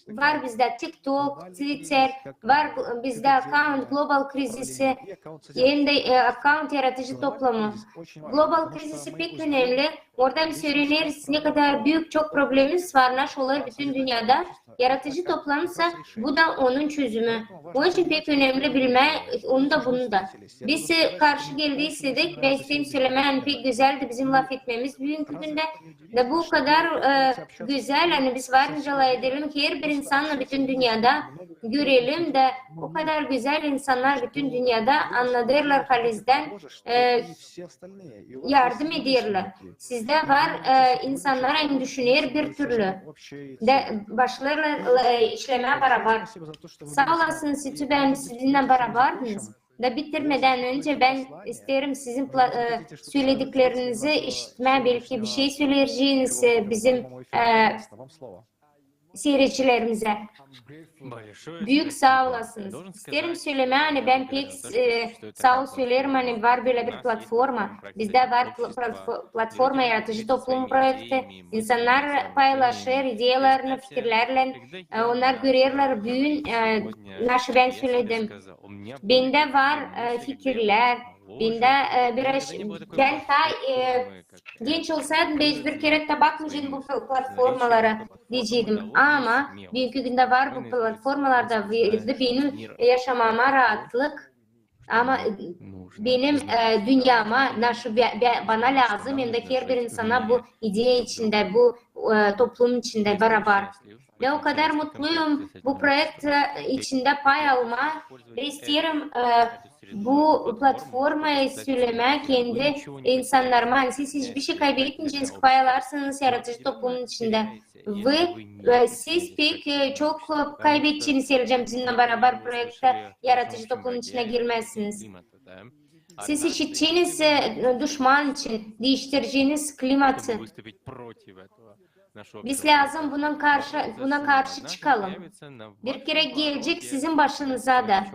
var bizde TikTok, Twitter, var bizde account Global Krizisi, hem de account yaratıcı toplumu. Global Krizisi pek önemli. Orada biz öğreniriz ne kadar büyük çok problemimiz var, nasıl olur bütün dünyada. Yaratıcı toplumsa bu da onun çözümü. O için pek önemli bilme, onu da bunu da. Biz karşı geldiysek, ben isteyim söylemeyen pek güzeldi bizim laf etmemiz bugünkü günde. De bu kadar güzel, hani biz varınca edelim ki her bir insanla bütün dünyada görelim de o kadar güzel insanlar bütün dünyada anladırlar halizden yardım ederler. Sizde var insanlar en düşünür bir türlü de başlarla işlemeye beraber. Sağ olasınız Situ, ben sizinle beraberdiniz. Da bitirmeden önce ben isterim sizin söylediklerinizi işitme, belki bir şey söyleyeceğiniz bizim seyircilerimize. Büyük sağ olasınız. İsterim söyleme, hani ben pek sağ ol söylerim, hani var böyle bir platforma. Bizde var platforma, yaratıcı toplum projekti. İnsanlar paylaşır ideyalarını, fikirlerle. Onlar görürler büyün. Nasıl ben söyledim. Bende var fikirler. Bende biraz ben genç olsaydım bir kere de bakmışım bu platformalara diyecektim. Ama bugünkü günde var bu platformalarda verdi benim yaşamama rahatlık. Ama benim dünyama bana lazım, hem de her bir insana bu ideya içinde, bu toplum içinde beraber. Ve o kadar mutluyum bu projekt içinde pay alma. İsterim bu platformayı söyleme kendi insanlarıma. Hani siz hiçbir şey kaybetmeyeceksiniz, pay alarsınız yaratıcı toplumun içinde. Ve siz pek çok kaybedeceğiniz geleceğim bizimle beraber projekte yaratıcı toplumun içine girmezsiniz. Siz işittiğiniz düşman için değiştireceğiniz klimatı. Biz lazım buna karşı çıkalım. Bir kere gelecek sizin başınıza da.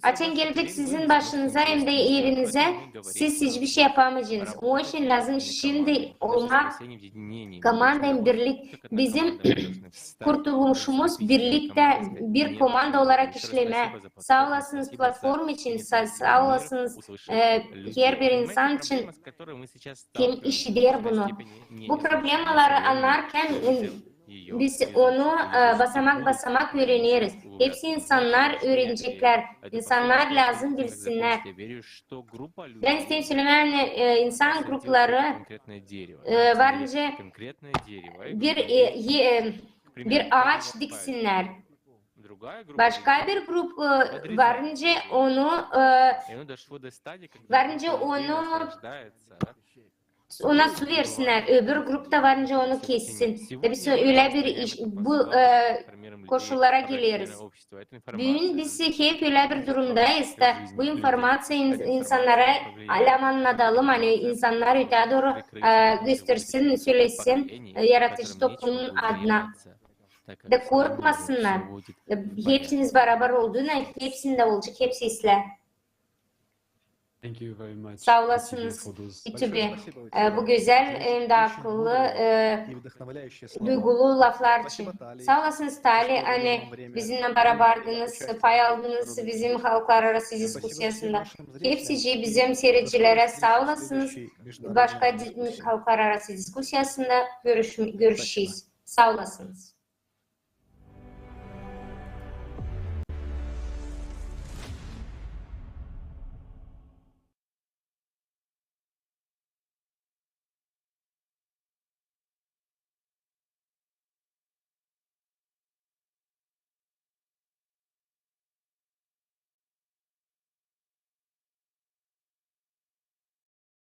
Açın gelecek sizin başınıza hem de evinize, siz hiçbir şey yapamayacaksınız. O için lazım şimdi olmak, komanda, birlik. Bizim kurtuluşumuz birlikte bir komanda olarak işleme. Sağ olasınız platform için, sağ olasınız her bir insan için kim işler bunu. Bu problemleri anlarken biz onu basamak basamak öğreniriz. Hepsi insanlar öğrenecekler. İnsanlar lazım bilsinler. Ben isteyeyim söylemeyen insan grupları varınca bir ağaç diksinler. Başka bir grup varınca ona su versinler. Öbür grupta varınca onu kessin. Tabii öyle bir iş, bu koşullara geliriz. Bugün biz hep öyle bir durumdayız da bu informasyayı insanlara anlatalım. Hani insanlar öte doğru göstersin, söylesin yaratıcı toplumun adına. Da korkmasınlar. Hepsiniz beraber olduğuna hepsinde olacak. Hepsi izler. Sağ olasınız İTÜBİ. Bu güzel, hem de akıllı, duygulu laflar için. Sağ olasınız Tali, hani bizimle beraberdiniz, pay aldınız bizim halklar arası diskusiyasında. Hepsi bizim seyircilere sağ olasınız. Başka halklar arası diskusiyasında görüşeceğiz. Sağ olasınız.